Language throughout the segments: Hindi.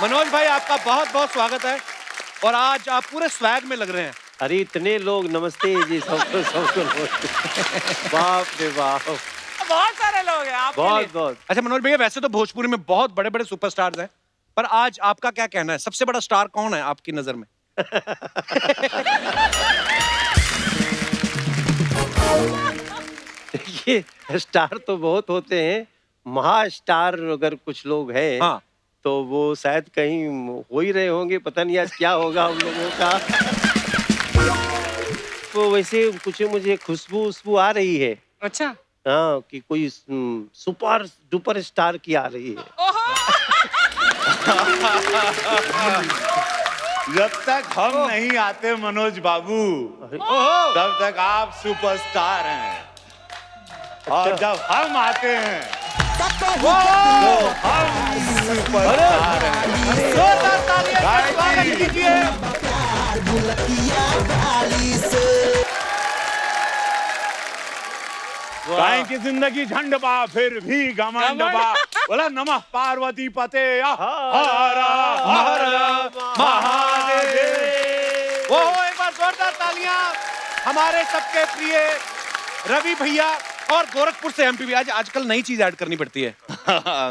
मनोज भाई आपका बहुत बहुत स्वागत है और आज आप पूरे स्वैग में लग रहे हैं। अरे इतने लोग, नमस्ते जी सबको नमस्ते। बाप रे बाप, बहुत सारे लोग हैं आपके लिए। बहुत। अच्छा मनोज भैया, वैसे तो भोजपुरी में बहुत बड़े बड़े सुपरस्टार्स हैं, पर आज आपका क्या कहना है, सबसे बड़ा स्टार कौन है आपकी नजर में? देखिए स्टार तो बहुत होते हैं, महा स्टार अगर कुछ लोग हैं हाँ। तो वो शायद कहीं हो ही रहे होंगे, पता नहीं आज क्या होगा हम लोगों का। तो वैसे कुछ मुझे खुशबू आ रही है। अच्छा। हाँ, कि कोई सुपर डुपर स्टार की आ रही है। जब तक हम नहीं आते मनोज बाबू, तब तक आप सुपरस्टार हैं, और जब हम आते हैं तो हम सुपरस्टार हैं। जोरदार तालियां से स्वागत कीजिए। काहे की जिंदगी झंड बा फिर भी घमंड बा, बोला नमः पार्वती पते हर हर महादेव। वो एक बार जोरदार तालियां हमारे सबके प्रिय रवि भैया और गोरखपुर से एमपी भी। आज आजकल नई चीज ऐड करनी पड़ती है।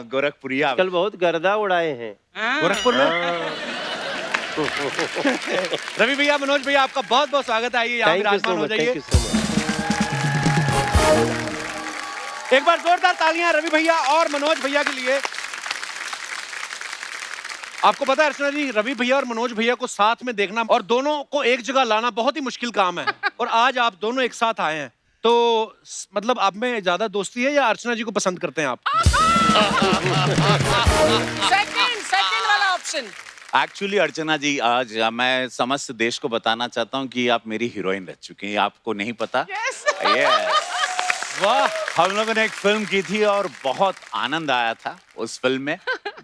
गोरखपुरिया कल बहुत गर्दा उड़ाए हैं गोरखपुर में। रवि भैया, मनोज भैया, आपका बहुत बहुत स्वागत है। आइए यहाँ विराजमान हो जाइए। एक बार जोरदार तालियां रवि भैया और मनोज भैया के लिए। आपको पता है अर्चना जी, रवि भैया और मनोज भैया को साथ में देखना और दोनों को एक जगह लाना बहुत ही मुश्किल काम है, और आज आप दोनों एक साथ आए हैं, तो मतलब आप में ज्यादा दोस्ती है या अर्चना जी को पसंद करते हैं आप? सेकंड वाला ऑप्शन। एक्चुअली अर्चना जी, आज मैं समस्त देश को बताना चाहता हूँ कि आप मेरी हीरोइन रह चुकी हैं। आपको नहीं पता? Yes. वाह, हम लोगों ने एक फिल्म की थी और बहुत आनंद आया था उस फिल्म में।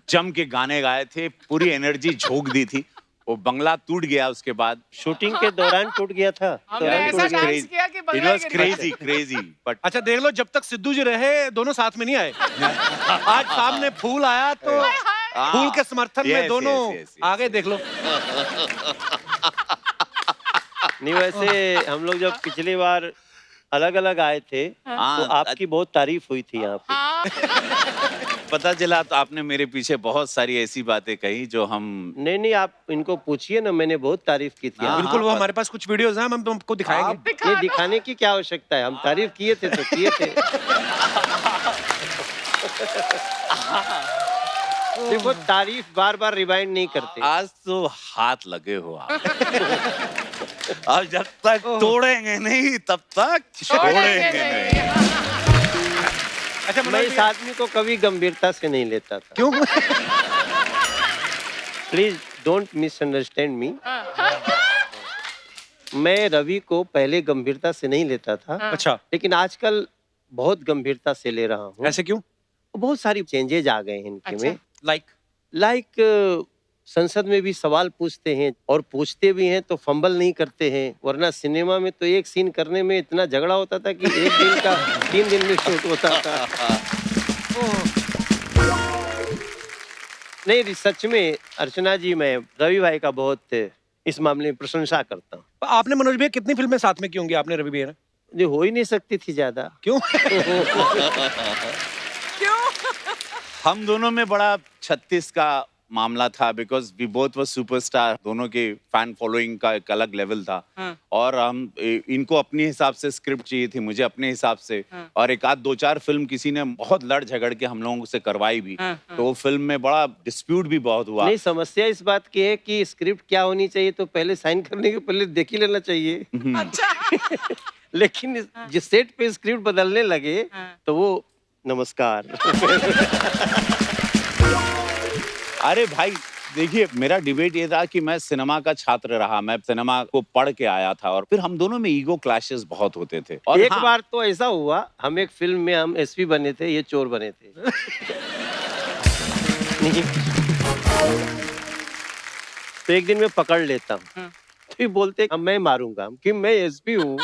जम के गाने गाए थे, पूरी एनर्जी झोंक दी थी। वो बंगला टूट गया उसके बाद। शूटिंग के दौरान टूट गया था। हमने ऐसा डांस किया कि बंगला It was crazy, but अच्छा देख लो, जब तक सिद्धू जी रहे दोनों साथ में नहीं आए। आज सामने फूल आया तो फूल के समर्थन में दोनों आगे देख लो। नहीं, वैसे हम लोग जब पिछली बार अलग अलग आए थे तो आपकी बहुत तारीफ हुई थी यहाँ पे। पता चला तो आपने मेरे पीछे बहुत सारी ऐसी बातें कही जो हम। नहीं, आप इनको पूछिए ना, मैंने बहुत तारीफ की थी। बिल्कुल, वो हमारे पास कुछ वीडियोस हैं, हम तुमको दिखाएंगे। ये दिखाने की क्या आवश्यकता है, हम तारीफ किए थे तो किए थे। देखो, तारीफ बार बार रिवाइंड नहीं करते। आज तो हाथ लगे हो आप। और जब तक तोड़ेंगे नहीं तब तक छोड़ेंगे नहीं। अच्छा मैं इस आदमी को कभी गंभीरता से नहीं लेता था। क्यों? प्लीज डोंट मिसअंडरस्टैंड मी। मैं रवि को पहले गंभीरता से नहीं लेता था। अच्छा, लेकिन आजकल बहुत गंभीरता से ले रहा हूँ। ऐसे क्यों? बहुत सारी चेंजेज आ गए हैं इनके अच्छा। में। लाइक संसद में भी सवाल पूछते हैं, और पूछते भी हैं तो फंबल नहीं करते हैं। वरना सिनेमा में तो एक सीन करने में इतना झगड़ा होता था कि एक दिन का 3 दिन में शूट होता था। नहीं, सच में अर्चना जी, मैं रवि भाई का बहुत इस मामले में प्रशंसा करता हूँ। आपने मनोज भैया कितनी फिल्में साथ में की होंगी आपने रवि भैया ने? जो हो ही नहीं सकती थी ज्यादा। क्यों? क्यों? हम दोनों में बड़ा 36 का मामला था, because we both were superstar. दोनों के फैन फॉलोइंग का एक अलग लेवल था। और हम इनको अपने हिसाब से स्क्रिप्ट चाहिए थी, मुझे अपने हिसाब से। और एक आध 2-4 फिल्म किसी ने बहुत लड़ झगड़ के हम लोगों से करवाई भी। तो वो फिल्म में बड़ा डिस्प्यूट भी बहुत हुआ। नहीं, समस्या इस बात की है कि स्क्रिप्ट क्या होनी चाहिए तो पहले साइन करने के पहले देख ही लेना चाहिए। अच्छा। लेकिन जिस सेट पे स्क्रिप्ट बदलने लगे तो वो नमस्कार। अरे भाई देखिए, मेरा डिबेट ये था कि मैं सिनेमा का छात्र रहा, मैं सिनेमा को पढ़ के आया था, और फिर हम दोनों में ईगो क्लैशेस बहुत होते थे। और एक बार तो ऐसा हुआ, हम एक फिल्म में हम एसपी बने थे, ये चोर बने थे। तो एक दिन मैं पकड़ लेता हूँ, तो ये बोलते अब मैं मारूंगा कि मैं एसपी हूँ।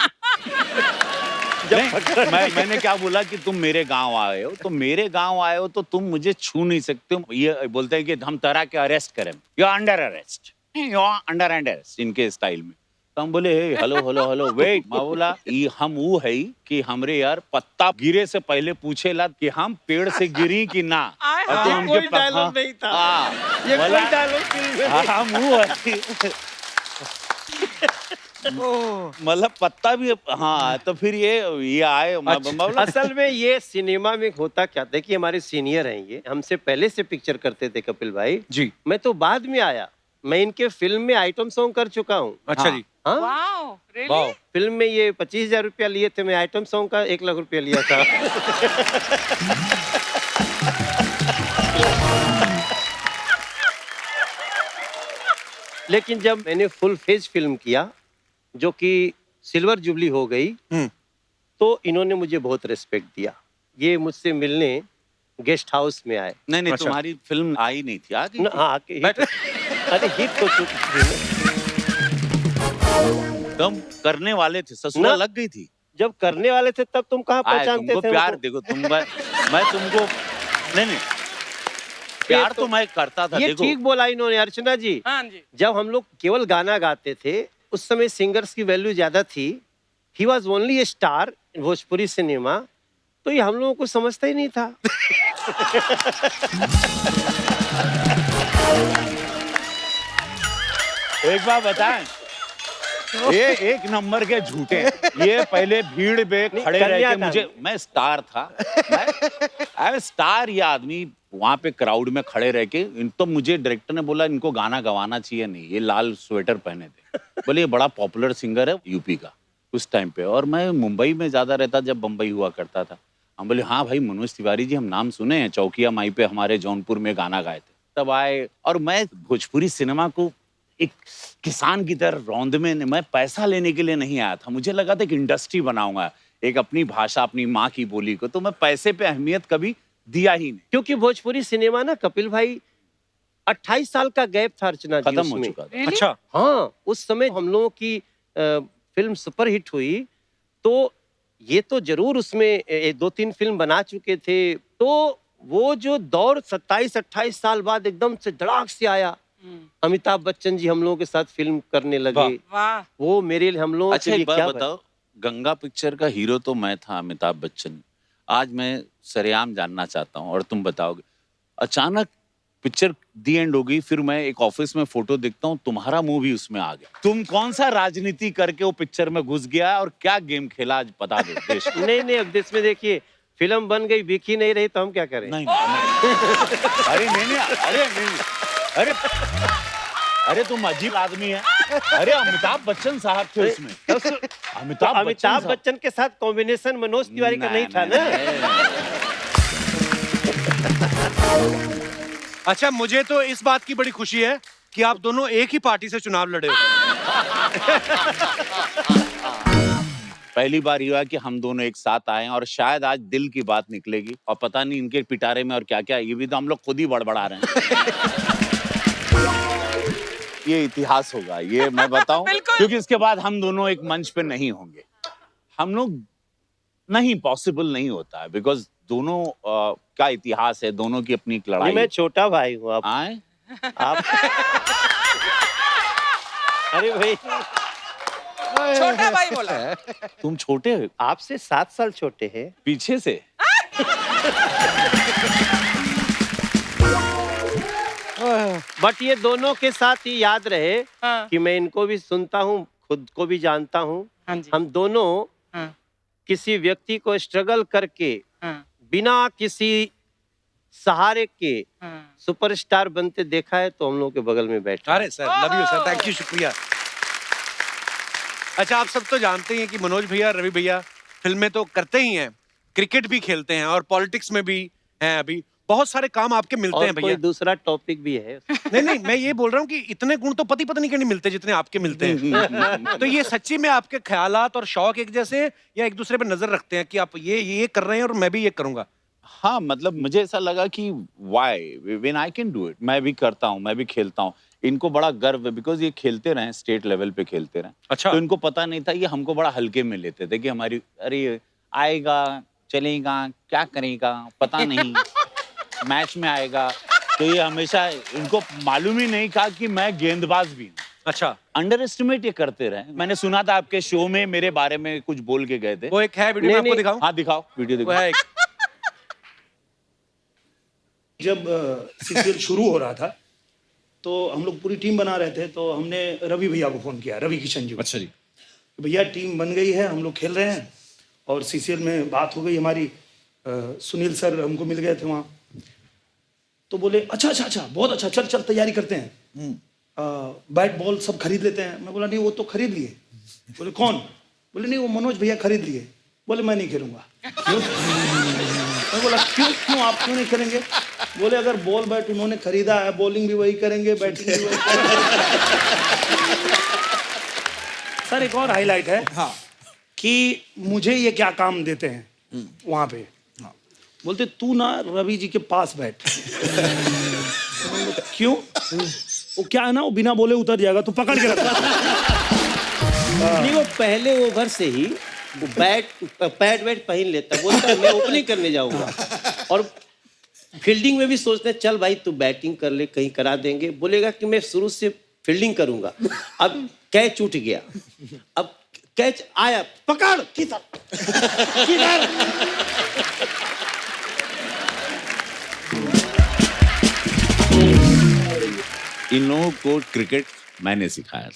नहीं, मैंने क्या बोला कि तुम मेरे गांव आए हो, तो मेरे गांव आए हो तो तुम मुझे छू नहीं सकते हो। ये बोलते हैं कि हम तरह के अरेस्ट करें, you are under arrest, you are under arrest, इनके स्टाइल में। तो हम बोले hey hello hello hello wait, मैं बोला ये हम वो है कि हमरे यार पत्ता गिरे से पहले पूछेला कि हम पेड़ से गिरी कि ना। आए और हाय। तो ये उनके कोई डायलॉग नहीं था। हाँ, ये बोला, कोई डायलॉग फिल्म में नहीं। हम वो है मतलब पत्ता भी। हाँ, तो फिर ये आए, मैं बोला असल में ये सिनेमा में होता क्या, देखिए हमारे सीनियर हैं, ये हमसे पहले से पिक्चर करते थे कपिल भाई जी। मैं तो बाद में आया, मैं इनके फिल्म में आइटम सॉन्ग कर चुका हूँ। अच्छा जी। हाँ वाओ, रियली? वाह। फिल्म में ये 25,000 रुपया लिए थे, मैं आइटम सॉन्ग का 1 लाख रुपया लिया था। लेकिन जब मैंने फुल फेज फिल्म किया जो कि सिल्वर जुबली हो गई, हम्म। तो इन्होंने मुझे बहुत रिस्पेक्ट दिया। ये मुझसे मिलने गेस्ट हाउस में आए। नहीं नहीं, अच्छा। तुम्हारी फिल्म आई नहीं थी, आ गई न, थी? हाँ आके अरे हिट तो चुकी थी। तुम करने वाले थे, ससुरा ना। लग गई थी। जब करने वाले थे तब तुम कहाँ आए, पहचानते तुमको थे प्यार उनको? देखो, मैं तुमको नहीं प्यार तो मैं करता था। ये देखो ठीक बोला इन्होंने अर्चना जी। हाँ जी। जब हम लोग केवल गाना गाते थे उस समय सिंगर्स की वैल्यू ज्यादा थी। He was only A star in Bhojpuri cinema, तो ये हम लोगों को समझता ही नहीं था। एक बार बताएं, ये एक नंबर के झूठे। ये पहले भीड़ में खड़े रह के कन्यादान। मुझे, मैं स्टार था, मैं स्टार, ये आदमी वहां पे क्राउड में खड़े रह के तो मुझे डायरेक्टर ने बोला इनको गाना गवाना चाहिए नहीं, ये लाल स्वेटर पहने थे। बोले ये बड़ा पॉपुलर सिंगर है यूपी का उस टाइम पे, और मैं मुंबई में ज्यादा रहता जब बम्बई हुआ करता था। हम बोले हाँ भाई मनोज तिवारी जी, हम नाम सुने हैं, चौकिया माई पे हमारे जौनपुर में गाना गाए थे। तब आए, और मैं भोजपुरी सिनेमा को एक किसान की तरह रौंद में, मैं पैसा लेने के लिए नहीं आया था। मुझे लगा था कि इंडस्ट्री बनाऊंगा, एक अपनी भाषा, अपनी माँ की बोली को, तो मैं पैसे पे अहमियत कभी दिया ही नहीं। क्योंकि भोजपुरी सिनेमा ना कपिल भाई 28 साल का गैप था अर्चना जी खत्म हो उसमें। चुका था। Really? अच्छा। हाँ, उस समय हम लोगों की फिल्म सुपर हिट हुई, तो ये तो जरूर उसमें 2-3 फिल्म बना चुके थे, तो वो जो दौर 27-28 साल बाद एकदम से धड़ाक से आया। अमिताभ बच्चन जी हम लोगों के साथ फिल्म करने लगे। वाह। वो मेरे लिए, हम लोगों अच्छा के लिए एक बात क्या बताओ, गंगा पिक्चर का हीरो तो मैं था, अमिताभ बच्चन। आज मैं सरेआम जानना चाहता हूँ और तुम बताओगे, अचानक पिक्चर दी एंड हो गई, फिर मैं एक ऑफिस में फोटो देखता हूँ, तुम्हारा मुंह भी उसमें आ गया। तुम कौन सा राजनीति करके वो पिक्चर में घुस गया और क्या गेम खेला, आज बता दो देश को। नहीं नहीं, अब देश में देखिए फिल्म बन गई, बिकी नहीं रही, तो हम क्या करें? नहीं, अरे नहीं, अरे नहीं, अरे तुम अजीब आदमी है। अरे अमिताभ बच्चन साहब थे उसमें। अमिताभ बच्चन के साथ कॉम्बिनेशन मनोज तिवारी का नहीं था ना। अच्छा, मुझे तो इस बात की बड़ी खुशी है कि आप दोनों एक ही पार्टी से चुनाव लड़े हो। पहली बार ये हुआ कि हम दोनों एक साथ आए हैं, और शायद आज दिल की बात निकलेगी, और पता नहीं इनके पिटारे में और क्या क्या, ये भी तो हम लोग खुद ही बड़बड़ा रहे हैं। ये इतिहास होगा, ये मैं बताऊं, बिल्कुल। क्योंकि इसके बाद हम दोनों एक मंच पे नहीं होंगे। हम लोग नहीं, पॉसिबल नहीं होता है, बिकॉज दोनों का इतिहास है, दोनों की अपनी एक लड़ाई मैं है। छोटा भाई हूँ, आप आए अरे भाई छोटा भाई बोला। तुम छोटे हो, आपसे 7 साल छोटे हैं। पीछे से। बट ये दोनों के साथ ही याद रहे हाँ। कि मैं इनको भी सुनता हूँ, खुद को भी जानता हूँ। हाँ जी। हम दोनों हाँ। किसी व्यक्ति को स्ट्रगल करके हाँ। बिना किसी सहारे के हाँ। सुपरस्टार बनते देखा है, तो हम लोग के बगल में बैठे। अरे sir, love you sir, thank you, शुक्रिया। अच्छा, आप सब तो जानते हैं कि मनोज भैया, रवि भैया फिल्में तो करते ही हैं, क्रिकेट भी खेलते हैं और पॉलिटिक्स में भी हैं। अभी बहुत सारे काम आपके मिलते और हैं कोई भैया। दूसरा टॉपिक भी है। नहीं, मैं ये बोल रहा हूँ कि इतने गुण तो पति पत्नी के नहीं मिलते जितने आपके मिलते हैं। तो ये सच्ची में आपके ख्यालात और शौक एक जैसे हैं, या एक दूसरे पे नजर रखते हैं कि आप ये कर रहे हैं और मैं भी ये करूंगा? हाँ, मतलब मुझे ऐसा लगा कि why when I can do it, मैं भी करता हूँ, मैं भी खेलता हूँ। इनको बड़ा गर्व है, बिकॉज ये खेलते रहे, स्टेट लेवल पे खेलते रहे। अच्छा। तो इनको पता नहीं था, ये हमको बड़ा हल्के में लेते थे कि हमारी, अरे आएगा चलेगा क्या करेगा पता नहीं मैच में आएगा तो ये हमेशा इनको मालूम ही नहीं था कि मैं गेंदबाज भी हूँ अच्छा, अंडर एस्टिमेट ये करते रहे मैंने सुना था आपके शो में मेरे बारे में कुछ बोल के गए थे वो एक है वीडियो में नहीं, आपको नहीं। दिखाऊं? हाँ दिखाओ वीडियो वो दिखाओ है एक। जब सीसीएल शुरू हो रहा था तो हम लोग पूरी टीम बना रहे थे तो हमने रवि भैया को फोन किया, रवि किशन जी को। अच्छा जी। भैया टीम बन गई है, हम लोग खेल रहे हैं और सीसीएल में बात हो गई हमारी। सुनील सर हमको मिल गए थे वहाँ, तो बोले अच्छा अच्छा अच्छा बहुत अच्छा, चल चल तैयारी करते हैं, बैट बॉल सब खरीद लेते हैं। मैं बोला नहीं वो तो खरीद लिए। बोले कौन? बोले नहीं वो मनोज भैया खरीद लिए। बोले मैं नहीं खेलूंगा। क्यों? मैं बोला क्यों क्यों आप क्यों नहीं खेलेंगे? बोले अगर बॉल बैट उन्होंने खरीदा है, बॉलिंग भी वही करेंगे, बैटिंग भी वही करेंगे। सर एक और हाईलाइट है कि मुझे ये क्या काम देते हैं वहां पे, बोलते तू ना रवि जी के पास बैठ। क्यों? वो क्या है ना, वो बिना बोले उतर जाएगा तो पकड़ के रखा। नहीं वो पहले ओवर से ही वो पैड वैट पहन लेता, बोलता है, मैं ओपनिंग करने जाऊंगा। और फील्डिंग में भी सोचते हैं चल भाई तू बैटिंग कर ले, कहीं करा देंगे। बोलेगा कि मैं शुरू से फील्डिंग करूंगा। अब कैच उठ गया, अब कैच आया, पकड़ किधर किधर। इन लोगों को क्रिकेट मैंने सिखाया था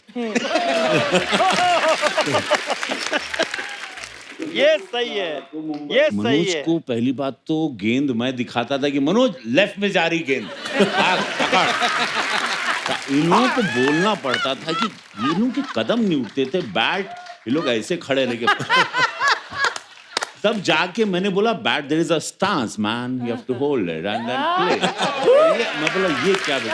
ये सही है, ये सही मनोज है। को पहली बात तो गेंद मैं दिखाता था कि मनोज लेफ्ट में जा रही गेंद भाग, पकड़। इन लोगों को बोलना पड़ता था कि ये लोग के कदम नहीं उठते थे, बैट ये लोग ऐसे खड़े रह के तब जाके मैंने बोला bat there is a stance man you have to hold it and then play. मैं बोला ये क्या तो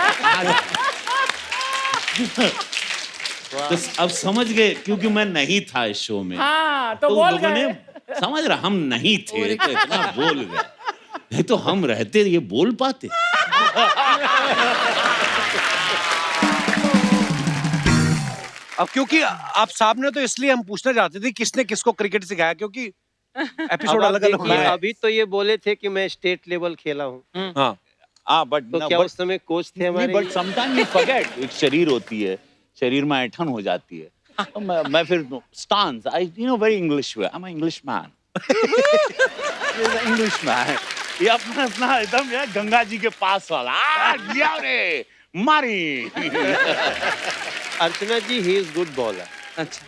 अब समझ गए क्योंकि मैं नहीं था इस शो में। हाँ, तो तो बोल लोगों गए। ने समझ रहा हम नहीं थे तो इतना बोल गए, नहीं तो हम रहते ये बोल पाते। अब क्योंकि आप साहब ने तो इसलिए हम पूछना चाहते थे किसने किसको क्रिकेट सिखाया, क्योंकि एपिसोड अब अलग अलग देखिए, हुए हैं। अभी तो ये बोले थे कि मैं स्टेट लेवल खेला हूँ, हाँ हाँ बट तो क्या उस समय कोच थे हमारे? बट समटाइम यू फॉरगेट, एक शरीर होती है, शरीर में ऐठन हो जाती है। तो मैं फिर stance I you know very English way, I am English man, English man. ये अपना अपना एकदम यार गंगा जी के पास वाला लिया रे मारी। अर्चना जी ही इज गुड बॉलर। अच्छा,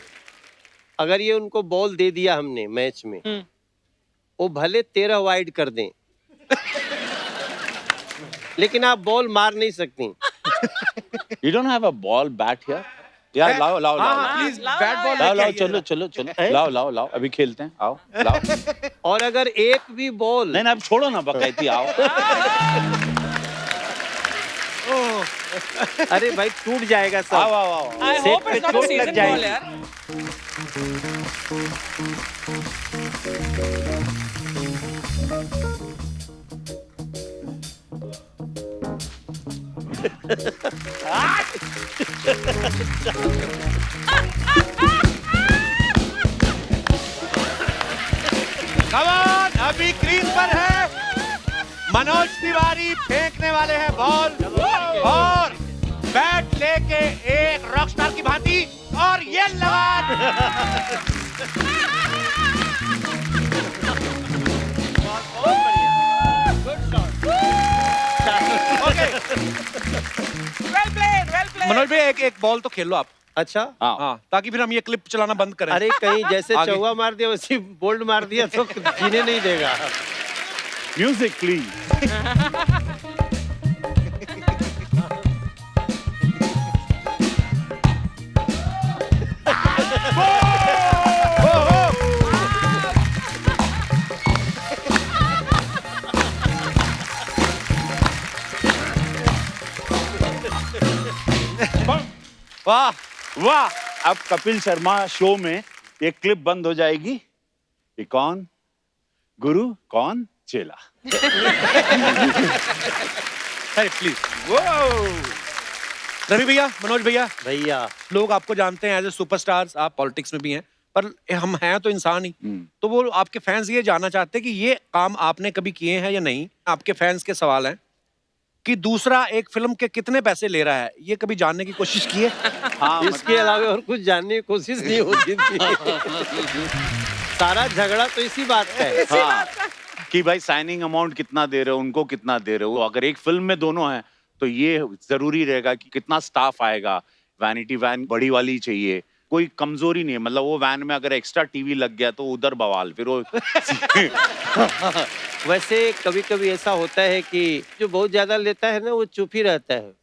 अगर ये उनको बॉल दे दिया हमने मैच में, वो भले 13 वाइड कर दें, लेकिन आप बॉल मार नहीं सकती। You don't have a ball bat here? यार लाओ लाओ हाँ, लाओ हाँ, प्लीज लाओ, बैट बॉल लाओ लेके लाओ आइए चलो जरा। चलो चलो लाओ लाओ लाओ अभी खेलते हैं, आओ लाओ। और अगर एक भी बॉल नहीं अब छोड़ो ना बकैती, आओ। अरे भाई टूट जाएगा आओ सब। आओ आओ। आई सेट होप पे इट्स नॉट अ चोट लग सीजन जाएगी। बॉल यार। Come on, अभी क्रीज पर है मनोज तिवारी, फेंकने वाले हैं बॉल और बैट लेके एक रॉकस्टार की भांति, और ये लगा। Well played, well played. Manoj भाई एक बॉल तो खेल लो आप। अच्छा, हाँ हाँ, ताकि फिर हम ये क्लिप चलाना बंद करें। अरे कहीं जैसे आगे। चौवा मार दिया वैसे बोल्ड मार दिया तो जीने नहीं देगा। Music please. वाह, वाह, अब कपिल शर्मा शो में ये क्लिप बंद हो जाएगी। ये कौन गुरु कौन चेला। अरे प्लीज। रवि भैया, मनोज भैया, भैया लोग आपको जानते हैं एज ए सुपरस्टार्स, आप पॉलिटिक्स में भी हैं, पर हम हैं तो इंसान ही। तो वो आपके फैंस ये जानना चाहते हैं कि ये काम आपने कभी किए हैं या नहीं। आपके फैंस के सवाल हैं कि दूसरा एक फिल्म के कितने पैसे ले रहा है, ये कभी जानने की कोशिश की है? हाँ इसके अलावा और कुछ जानने की कोशिश नहीं होती थी। सारा झगड़ा तो इसी बात का है। हाँ, कि भाई साइनिंग अमाउंट कितना दे रहे हो, उनको कितना दे रहे हो। अगर एक फिल्म में दोनों हैं तो ये जरूरी रहेगा कि कितना स्टाफ आएगा। वैनिटी वैन बड़ी वाली चाहिए, कोई कमजोरी नहीं है। मतलब वो वैन में अगर एक्स्ट्रा टीवी लग गया तो उधर बवाल, फिर वो वैसे कभी कभी ऐसा होता है कि जो बहुत ज्यादा लेता है ना वो चुप ही रहता है।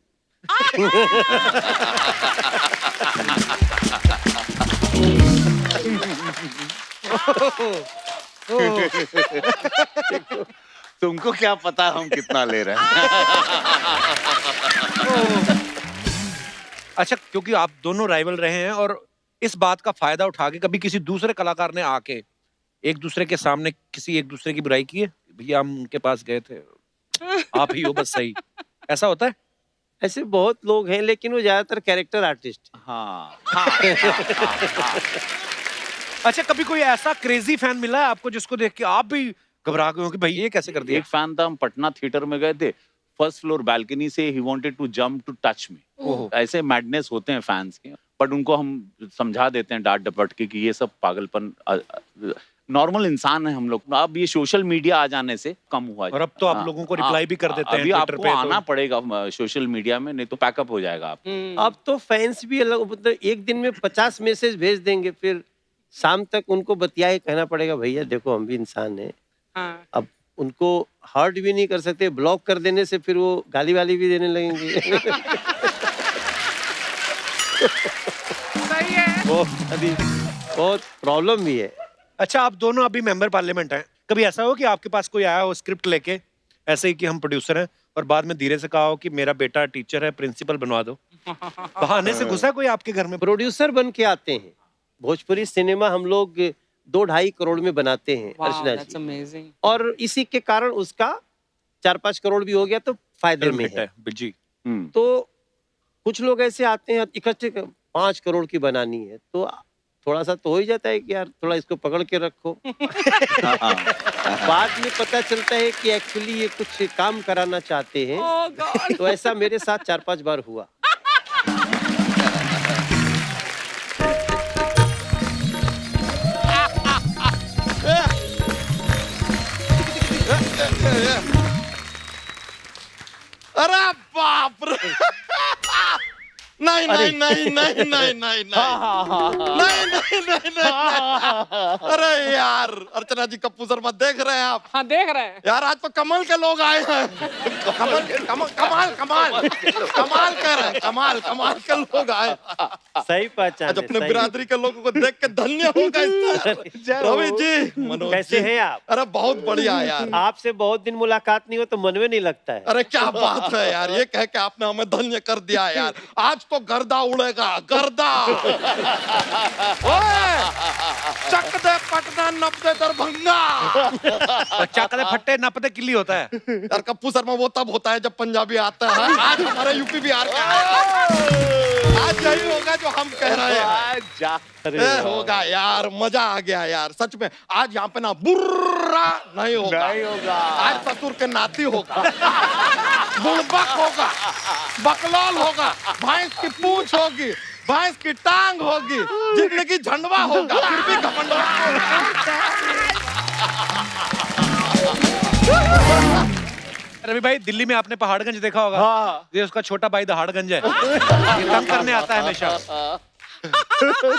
तुमको क्या पता हम कितना ले रहे हैं। अच्छा, क्योंकि आप दोनों राइवल रहे हैं और इस बात का फायदा उठा के कभी किसी दूसरे कलाकार ने आके एक दूसरे के सामने किसी एक दूसरे की बुराई की है? भैया हम उनके पास गए थे, आप ही हो बस सही, ऐसा होता है? ऐसे बहुत लोग हैं लेकिन वो ज्यादातर कैरेक्टर आर्टिस्ट। हाँ, अच्छा, कभी कोई ऐसा क्रेजी फैन मिला है आपको जिसको देख के आप भी घबरा गए हो कि भाई ये कैसे कर दिया? एक फैन था, हम पटना थिएटर में गए थे, फर्स्ट फ्लोर बालकनी से ही wanted to jump to touch me. ऐसे मैडनेस होते हैं फैंस के, बट उनको हम समझा देते हैं डांट डपट के कि ये सब पागलपन, नॉर्मल इंसान है हम लोग। अब ये सोशल मीडिया आ जाने से कम हुआ है। और अब तो आप लोगों को रिप्लाई भी कर देते हैं अभी ट्विटर आपको पे, आना पड़ेगा सोशल मीडिया में, नहीं तो पैकअप हो जाएगा आप। अब तो फैंस भी अलग, मतलब एक दिन में 50 मैसेज भेज देंगे, फिर शाम तक उनको बतिया के कहना पड़ेगा भैया देखो हम भी इंसान हैं। हाँ। अब उनको हर्ट भी नहीं कर सकते, ब्लॉक कर देने से फिर वो गाली वाली भी देने लगेंगे। सही है। बहुत प्रॉब्लम भी है। अच्छा, आप दोनों अभी मेंबर पार्लियामेंट हैं, कभी ऐसा हो कि आपके पास कोई आया हो स्क्रिप्ट लेके, ऐसे ही कि हम प्रोड्यूसर हैं, और बाद में धीरे से कहा हो कि मेरा बेटा टीचर है, प्रिंसिपल बनवा दो? बहाने से घुसा कोई आपके घर में? प्रोड्यूसर बन के आते हैं। भोजपुरी सिनेमा हम लोग 2-2.5 करोड़ में बनाते हैं Wow, Archana that's ji, amazing. और इसी के कारण उसका 4-5 करोड़ भी हो गया तो फायदे में है। जी। तो कुछ लोग ऐसे आते हैं इकट्ठे 5 करोड़ की बनानी है, तो थोड़ा सा तो हो ही जाता है कि यार थोड़ा इसको पकड़ के रखो। बाद में पता चलता है कि एक्चुअली ये कुछ काम कराना चाहते हैं। Oh God. तो ऐसा मेरे साथ 4-5 बार हुआ। अरे बाप रे। नहीं नहीं नहीं नहीं नहीं नहीं नहीं नहीं नहीं। अरे यार अर्चना जी, कप्पू शर्मा देख रहे हैं आप? हाँ देख रहे हैं। यार आज तो कमल के लोग आए हैं। कमल कमल कमाल कमाल कमाल कर रहे हैं, कमाल कमाल के लोग आए। सही पहचान आज है, अपने सही। बिरादरी के लोगों को देख के धन्य हो गए। रवि जी, मनोज कैसे जी, हैं आप? अरे बहुत बढ़िया यार। आपसे बहुत दिन मुलाकात नहीं हो तो मन में नहीं लगता है। अरे क्या बात है यार, ये कह के आपने हमें धन्य कर दिया यार। आज तो गर्दा उड़ेगा, गर्दा। ओए, चक दे पटना, नप दे दरभंगा। बच्चा कदे फट्टे नपदे किल्ली होता है। यार कप्पू शर्मा वो तब होता है जब पंजाबी आता है। आज हमारे यूपी बिहार का है। आज यही होगा जो हम कह रहे हैं। होगा यार, मजा आ गया यार सच में। आज यहाँ पे ना बुर्रा नहीं होगा, आज ससुर के नाती होगा, बुड़बक होगा, बकलौल होगा, भैंस की पूंछ होगी, भैंस की टांग होगी, जिंदगी झंडवा होगा, फिर भी घमंड रवि भाई, दिल्ली में आपने पहाड़गंज देखा होगा। हाँ। ये उसका छोटा भाई दहाड़गंज है। ये तंग करने आता है हमेशा।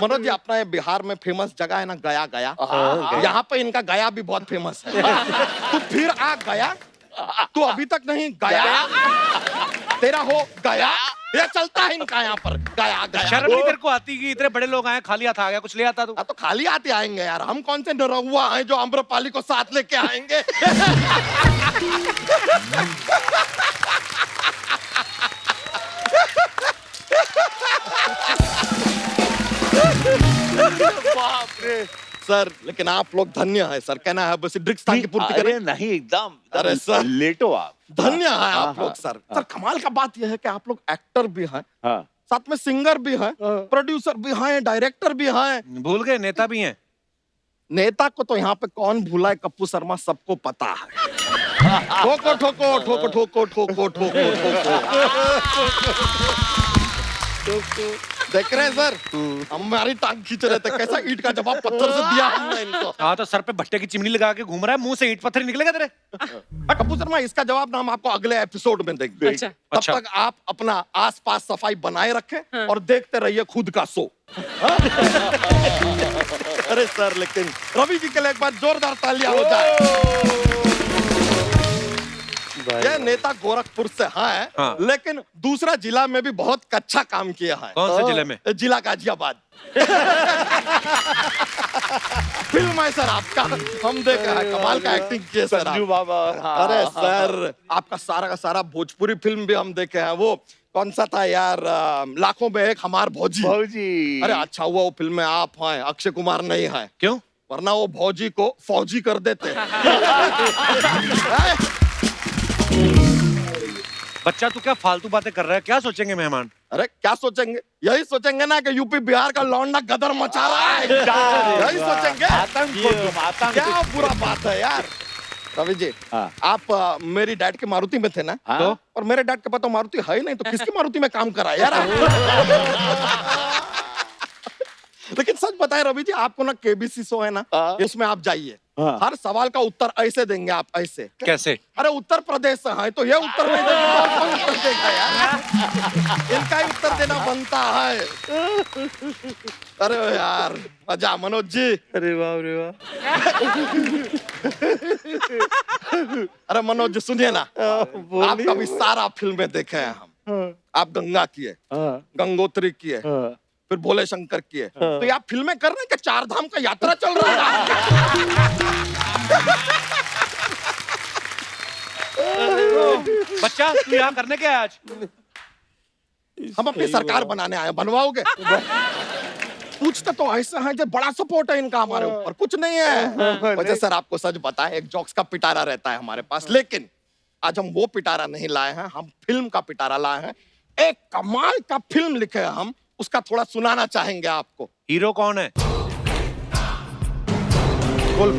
मनोज जी, अपना ये बिहार में फेमस जगह है ना, गया गया। यहाँ पे इनका गया भी बहुत फेमस है। तू फिर आ गया, तू अभी तक नहीं गया, तेरा हो गया। ये चलता है इनका यहाँ पर, गया गया। शर्म नहीं तेरे को आती कि इतने बड़े लोग आए, खाली हाथ आ गया, कुछ ले आता तू? तो खाली आते आएंगे यार, हम कौन से निरहुआ हैं जो आम्रपाली को साथ लेके आएंगे। बाप रे। सर लेकिन आप लोग धन्य है सर, कहना है बस ड्रिक्स की पूर्ति अरे करें। नहीं, एकदम अरे सर, लेटो आप। धन्य है आप लोग सर। सर कमाल का बात यह है कि आप लोग एक्टर भी हैं, हाँ। साथ में सिंगर भी हैं, प्रोड्यूसर भी हैं, डायरेक्टर भी हैं। भूल गए नेता भी हैं। नेता को तो यहाँ पे कौन भूला है, कप्पू शर्मा सबको पता है। ठोको ठोको ठोको ठोको ठोको ठोको ठोको। देख रहे हैं सर, हमारी टांग खींच रहे थे, कैसा ईंट का जवाब पत्थर से दिया हमने इनको। हाँ तो सर पे भट्टे की चिमनी लगा के घूम रहा है, मुंह से ईंट पत्थर निकलेगा तेरे। कप्पू शर्मा, इसका जवाब ना हम आपको अगले एपिसोड में देंगे। अच्छा। तब अच्छा। तक आप अपना आसपास सफाई बनाए रखें और देखते रहिए खुद का शो। अरे सर, लेकिन रवि जी के लिए एक बार जोरदार तालियां हो जाए। ये नेता गोरखपुर से है, हाँ। लेकिन दूसरा जिला में भी बहुत अच्छा काम किया है। कौन से जिले में? जिला गाजियाबाद। फिल्म है सर आपका, हम देख रहे हैं, कमाल का एक्टिंग किए सर आप। संजू बाबा। अरे सर, आपका सारा का सारा भोजपुरी फिल्म भी हम देखे हैं। वो कौन सा था यार, लाखों में एक हमार भौजी। भौजी। अरे अच्छा हुआ वो फिल्म में आप हैं, अक्षय कुमार नहीं है, क्यों? वरना वो भौजी को फौजी कर देते। बच्चा तू क्या फालतू बातें कर रहा है? क्या सोचेंगे मेहमान? अरे क्या सोचेंगे, यही सोचेंगे ना कि यूपी बिहार का लौंडा गदर मचा रहा है, यही सोचेंगे। आतंक। क्या बुरा बात है यार। रवि जी, हाँ। आप मेरी डैड के मारुति में थे ना? हाँ। तो और मेरे डैड के पास तो मारुति है ही नहीं, तो किसकी मारुति में काम करा यार आप? लेकिन सच बताएं रवि जी, आपको ना केबीसी शो है ना, हाँ। इसमें आप जाइए, हाँ। हर सवाल का उत्तर ऐसे देंगे आप, ऐसे। कैसे? अरे उत्तर प्रदेश से है तो ये उत्तर नहीं देंगे तो और कौन उत्तर देगा यार? इनका ही उत्तर देना बनता है। अरे यार मजा, मनोज जी। अरे वाह, अरे वाह। अरे मनोज जी सुनिए ना, आपका भी सारा फिल्में देखे हैं हम। आप गंगा किए, गंगोत्री किए, फिर भोले शंकर किए, तो आप फिल्में कर रहे हैं कि चार धाम का यात्रा चल रहा है? बच्चा तू यहाँ करने क्या है आज? हम अपनी सरकार बनाने आए, बनवाओगे? पूछते तो ऐसे हैं जो बड़ा सपोर्ट है इनका हमारे ऊपर, कुछ नहीं है। वजह सर आपको सच बताए, एक जोक्स का पिटारा रहता है हमारे पास, लेकिन आज हम वो पिटारा नहीं लाए हैं, हम फिल्म का पिटारा लाए हैं। एक कमाल का फिल्म लिखे हैं हम, उसका थोड़ा सुनाना चाहेंगे आपको। हीरो कौन है? बोल।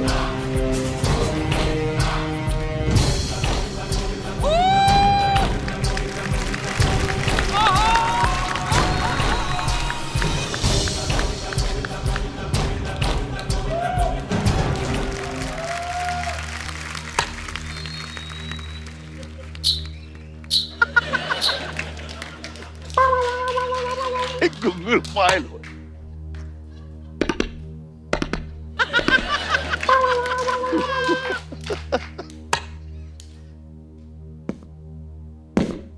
Google file.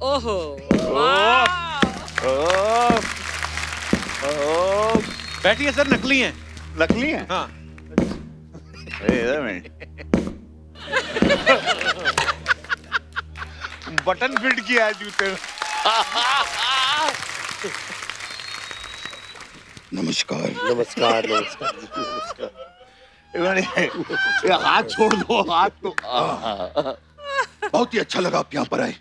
ओहो वाह। बैठिए सर, नकली हैं। नकली है। हाँ। बटन फिट किया है जूते में। नमस्कार। नमस्कार, नमस्कार। ये हाथ छोड़ दो, हाथ को। बहुत ही अच्छा लगा आप यहाँ पर आए।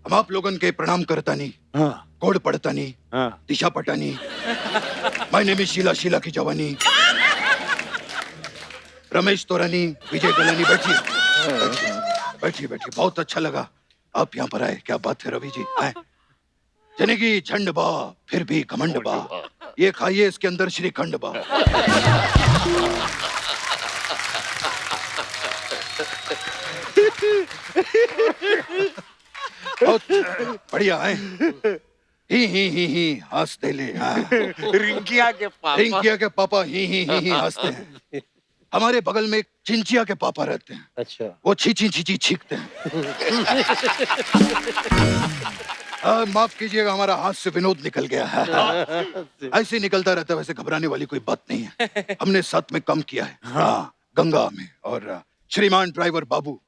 हम आप लोगन के प्रणाम करतानी, कोड पढ़तानी, Disha Patani. My name is Sheila, Sheila की जवानी। रमेश तोरानी, विजय गलानी। बैठिए बैठिए बैठिए, बहुत अच्छा लगा आप यहाँ पर आए। क्या बात है रवि जी, आए। जनेगी झंड बा फिर भी घमंड बा, ये खाइए इसके अंदर श्रीखंड बा। बहुत बढ़िया है। ही हंसते ले। रिंकिया के पापा। रिंकिया के पापा ही हंसते हैं। हमारे बगल में एक चिंचिया के पापा रहते हैं, अच्छा। वो छी छींकते हैं। माफ कीजिएगा, हमारा हाथ से विनोद निकल गया है। ऐसे निकलता रहता है, वैसे घबराने वाली कोई बात नहीं है। हमने साथ में काम किया है, हाँ, गंगा में। और श्रीमान ड्राइवर बाबू।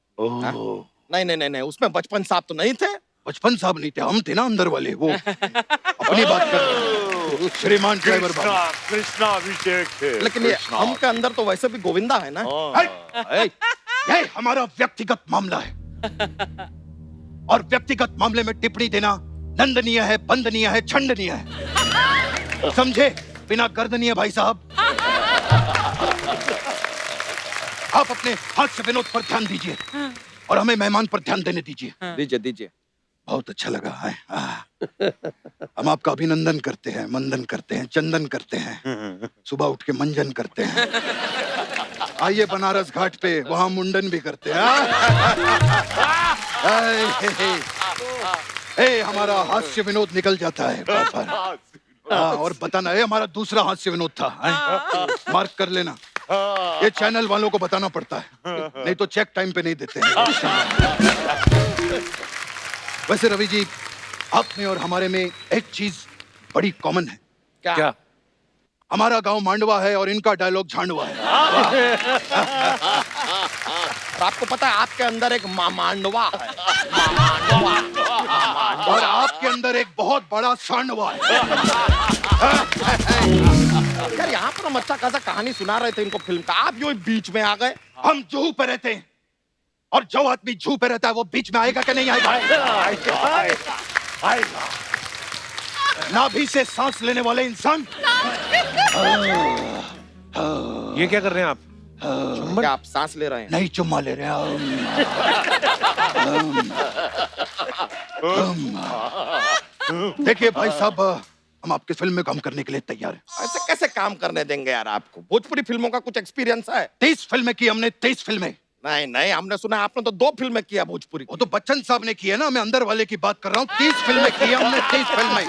नहीं, उसमें बचपन साहब तो नहीं थे। बचपन साहब नहीं थे, हम थे ना अंदर वाले। वो अपनी बात कर रहे हैं। श्रीमान ड्राइवर बाबू। कृष्णा अभिषेक थे। लेकिन ये हम के अंदर तो वैसे भी गोविंदा है ना। ये हमारा व्यक्तिगत मामला है, और व्यक्तिगत मामले में टिप्पणी देना नंदनीय है, बंदनीय है, छंदनीय है, समझे? बिना गर्दनीय भाई साहब। आप अपने हास्य विनोद पर ध्यान दीजिए और हमें मेहमान पर ध्यान देने दीजिए। दीजिए दीजिए। बहुत अच्छा लगा है। हम आपका अभिनंदन करते हैं, मंदन करते हैं, चंदन करते हैं, सुबह उठ के मंजन करते हैं। आइए बनारस घाट पे, वहां मुंडन भी करते हैं। हमारा हास्य विनोद निकल जाता है बार बार। और बताना है, हमारा दूसरा हास्य विनोद था। मार्क कर लेना, ये चैनल वालों को बताना पड़ता है, नहीं तो चेक टाइम पे नहीं देते हैं। वैसे रवि जी, आप में और हमारे में एक चीज बड़ी कॉमन है। क्या? हमारा गांव मांडवा है और इनका डायलॉग झांडवा है। और आपको पता है आपके अंदर एक मांडवा है, और आपके अंदर एक बहुत बड़ा सांडवा है। यार यहाँ पर हम अच्छा खासा कहानी सुना रहे थे इनको फिल्म का, आप यूं बीच में आ गए। हम जूहू पे रहते हैं और जो आदमी जूहू पे रहता है वो बीच में आएगा कि नहीं आएगा? आएगा। नाभि से सांस लेने वाले इंसान। ये क्या कर रहे हैं आप? क्या आप सांस ले रहे हैं? नहीं, चुम्मा ले रहे हैं। देखिए भाई साहब, हम आपकी फिल्म में काम करने के लिए तैयार हैं। ऐसे कैसे काम करने देंगे यार आपको? भोजपुरी फिल्मों का कुछ एक्सपीरियंस है? 23 फिल्में की हमने, 23 फिल्में। नहीं नहीं, हमने सुना आपने तो 2 फिल्में किया भोजपुरी। वो तो बच्चन साहब ने की है ना, मैं अंदर वाले की बात कर रहा हूँ। 30 फिल्में की हमने, 30 फिल्में।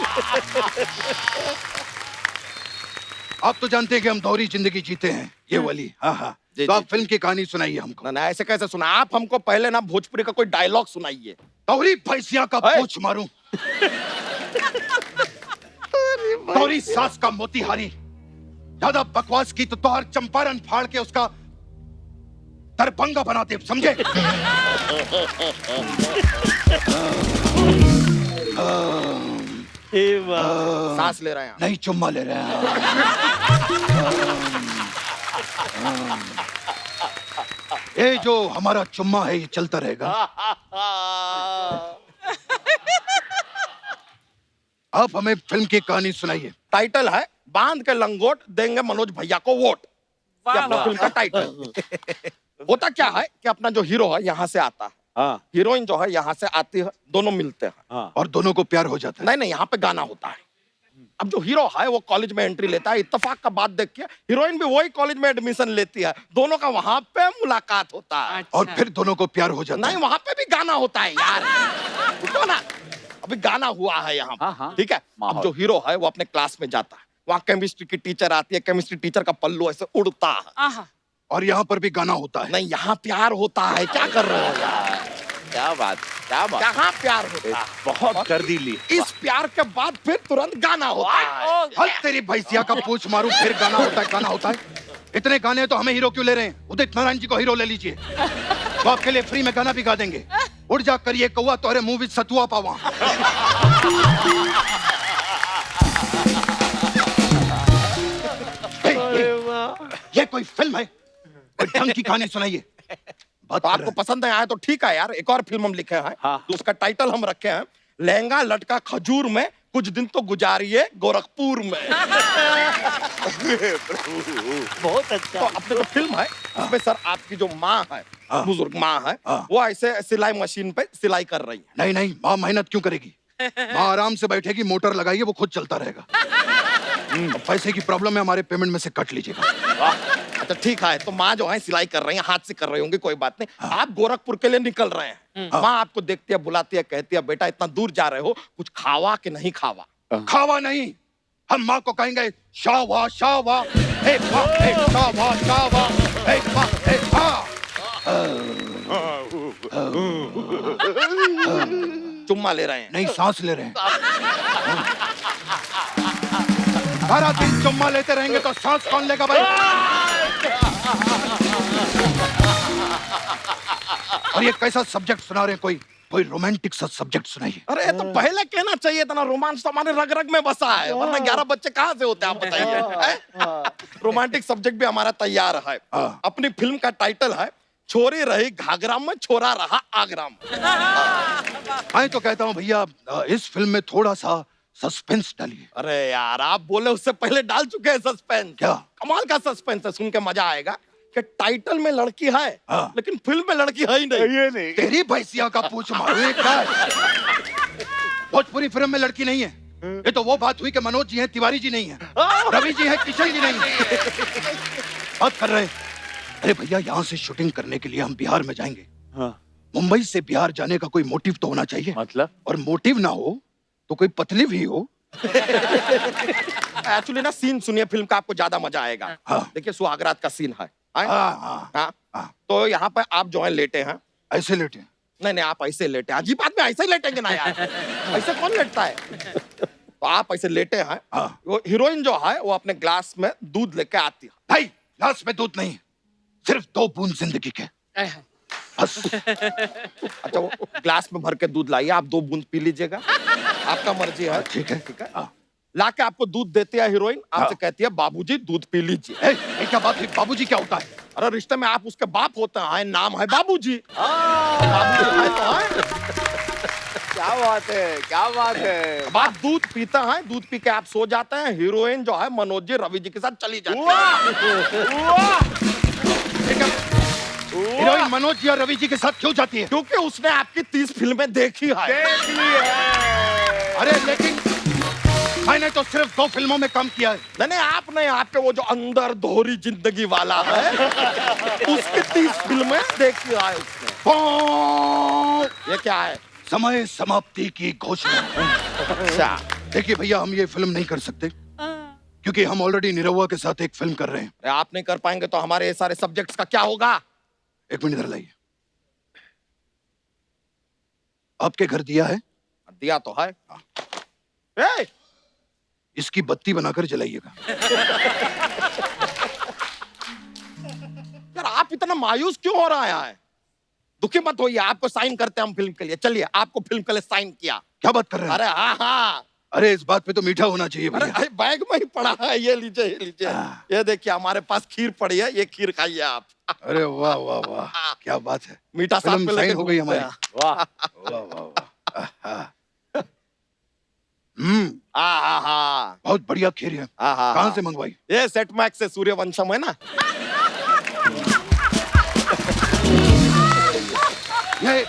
आप तो जानते हैं कि हम दोहरी जिंदगी जीते हैं, ये वाली। हाँ हाँ। तो आप फिल्म की कहानी सुनाइए हमको। ना ऐसे कैसे सुना? आप हमको पहले ना भोजपुरी का कोई डायलॉग सुनाइए। दोहरी भैंसिया का पूछ मारूं, दोहरी सास का मोतीहारी। ज्यादा बकवास की तो तोहर चंपारण फाड़ के उसका दरभंगा बनाते, समझे? सांस ले रहे हैं? नहीं, चुम्मा ले रहे हैं। ये जो हमारा चुम्मा है ये चलता रहेगा। आप हमें फिल्म की कहानी सुनाइए। टाइटल है बांध के लंगोट देंगे मनोज भैया को वोट। ये अपना फिल्म का टाइटल। होता क्या है कि अपना जो हीरो है यहाँ से आता है, हीरोइन जो है यहाँ से आती है, दोनों मिलते हैं और दोनों को प्यार हो जाता है। नहीं नहीं, यहाँ पे गाना होता है। अब जो हीरो है वो कॉलेज में एंट्री लेता है, इत्तेफाक का बात देख के हीरोइन भी वही कॉलेज में एडमिशन लेती है, दोनों का वहां पे मुलाकात होता है। और फिर दोनों को प्यार हो जाता है। नहीं, वहां पे भी गाना होता है यार, रुको ना, अभी गाना हुआ है यहाँ, ठीक है? अब जो हीरो है वो अपने क्लास में जाता है, वहाँ केमिस्ट्री की टीचर आती है, केमिस्ट्री टीचर का पल्लू ऐसे उड़ता है, और यहाँ पर भी गाना होता है। नहीं यहाँ प्यार होता है। क्या कर रहे हो यार? क्या बात, क्या बात। कहाँ प्यार होता है? बहुत कर दी ली। इस प्यार के बाद फिर तुरंत गाना होता है। हल तेरी भैंसिया का पूछ मारूं, फिर गाना होता है, गाना होता है। इतने गाने तो हमें हीरो क्यों ले रहे हैं? उदित नारायण जी को हीरो ले लीजिए, तो आपके लिए फ्री में गाना भी गा देंगे। उड़ जा करिए कौवा, तोरे मुंह विच सतुआ पावा। ये कोई फिल्म है? कोई ढंग की कहानी सुनाइए। तो आपको पसंद है आया तो ठीक है यार। एक और फिल्म हम लिखे हैं, तो उसका टाइटल हम रखे हैं लहंगा लटका खजूर में, कुछ दिन तो गुजारिए गोरखपुर में। बहुत अच्छा। तो अपने जो फिल्म है उसमें सर आपकी जो माँ है, बुजुर्ग माँ है, वो ऐसे सिलाई मशीन पे सिलाई कर रही है। नहीं नहीं, माँ मेहनत क्यों करेगी? माँ आराम से बैठेगी, मोटर लगाइए, वो खुद चलता रहेगा। पैसे की प्रॉब्लम है, हमारे पेमेंट में से कट लीजिएगा। अच्छा ठीक है, तो माँ जो है सिलाई कर रही है, हाथ से कर रही होंगी, कोई बात नहीं। आप गोरखपुर के लिए निकल रहे हैं, माँ आपको देखती है, बुलाती है, कहती है बेटा इतना दूर जा रहे हो, कुछ खावा कि नहीं खावा? खावा नहीं, हम माँ को कहेंगे शावा शावा, हे माँ हे शावा शावा, हे माँ हे हाँ। चुम्मा ले रहे हैं? नहीं, सांस ले रहे हैं। सारा दिन चुम्मा लेते रहेंगे तो सांस कौन लेगा भाई? और ये कैसा सब्जेक्ट सुना रहे हैं? कोई रोमांटिक सा सब्जेक्ट सुनाइए। अरे तो पहले कहना चाहिए था ना, रोमांस तो हमारे रग रग में बसा है, वरना 11 बच्चे कहाँ से होते हैं आप बताइए। रोमांटिक सब्जेक्ट भी हमारा तैयार है। अपनी फिल्म का टाइटल है छोरी रही घाघरा में, छोरा रहा आगरा में। मैं तो कहता हूँ भैया इस फिल्म में थोड़ा सा सस्पेंस डालिए। अरे यार आप बोले उससे पहले डाल चुके हैं सस्पेंस। क्या? कमाल का सस्पेंस है, सुन के मजा आएगा कि टाइटल में लड़की है हाँ। लेकिन फिल्म में लड़की है ही नहीं। ये नहीं तेरी भैंसिया का पूछ मारो ये क्या है? भोजपुरी फिल्म में लड़की नहीं है। ये तो वो बात हुई कि मनोज जी हैं, तिवारी जी नहीं है, रवि जी हैं, किशन जी नहीं है। बात कर रहे हैं। अरे भैया यहाँ से शूटिंग करने के लिए हम बिहार में जाएंगे। हाँ। मुंबई से बिहार जाने का कोई मोटिव तो होना चाहिए। मतलब और मोटिव ना हो तो कोई पतली भी हो। एक्चुअली ना सीन सुनिए फिल्म का, आपको ज्यादा मजा आएगा। हाँ। देखिए सुहागरात का सीन है। हाँ? हाँ हाँ? हाँ। तो यहाँ पे आप जो है लेटे हैं। ऐसे लेटे। नहीं आप ऐसे लेटे हैं। अजीब बात में ऐसे ही लेटेंगे ना यार, ऐसे कौन लेटता है? तो आप ऐसे लेटे हैं। हाँ। वो हीरोइन जो है वो अपने ग्लास में दूध लेके आती है। भाई ग्लास में दूध नहीं, सिर्फ 2 बूंद जिंदगी के बस। अच्छा वो ग्लास में भर के दूध लाइए, आप 2 बूंद पी लीजिएगा, आपका मर्जी है। ठीक है। ठीक है। हाँ। लाके आपको दूध देती है हीरोइन, आपसे हाँ। कहती है बाबूजी दूध पी लीजिए। ये क्या बात है? बाबूजी क्या होता है? अरे रिश्ते में आप उसके बाप होते हैं, नाम है बाबूजी। बाबूजी है तो है। क्या बात है, क्या बात है। अब आप दूध पीते हैं, दूध पी के आप सो जाते हैं, हीरोइन जो है मनोज जी रवि जी के साथ चली जाती है। ठीक है। हीरोइन मनोज जी और रवि जी के साथ क्यों जाती है? क्योंकि उसने आपकी 30 फिल्में देखी है। देख ली है। अरे लेकिन मैंने तो सिर्फ 2 फिल्मों में काम किया है। नहीं आप नहीं, आपके वो जो अंदर दोहरी जिंदगी वाला है उसकी 30 फिल्में देखी है उसने। ये क्या है? समय समाप्ति की घोषणा। अच्छा देखिए भैया हम ये फिल्म नहीं कर सकते क्योंकि हम ऑलरेडी निरहुआ के साथ एक फिल्म कर रहे हैं। आप नहीं कर पाएंगे तो हमारे ये सारे सब्जेक्ट्स का क्या होगा? 1 मिनट इधर लाइए। आपके घर दिया है? दिया तो है। ए, इसकी बत्ती बनाकर जलाइएगा। यार आप इतना मायूस क्यों हो रहा है? दुखी मत होइए, आपको साइन करते हैं हम फिल्म के लिए। चलिए आपको फिल्म के लिए साइन किया। क्या बात कर रहे हैं? अरे हाँ। अरे इस बात पे तो मीठा होना चाहिए भैया। अरे बैग में ही पड़ा है, ये लीजिए ये लीजिए। ये देखिए हमारे पास खीर पड़ी है, ये खीर खाइए आप। अरे वाह वाह वाह क्या बात है। मीठा साथ फिल्म में साइन लेके हो गई घूमते हमारी। हैं। वाह। वाह वाह वाह। बहुत बढ़िया खीर है। कहाँ से मंगवाई? ये सेट मैक्स से, सूर्यवंशम है ना। ये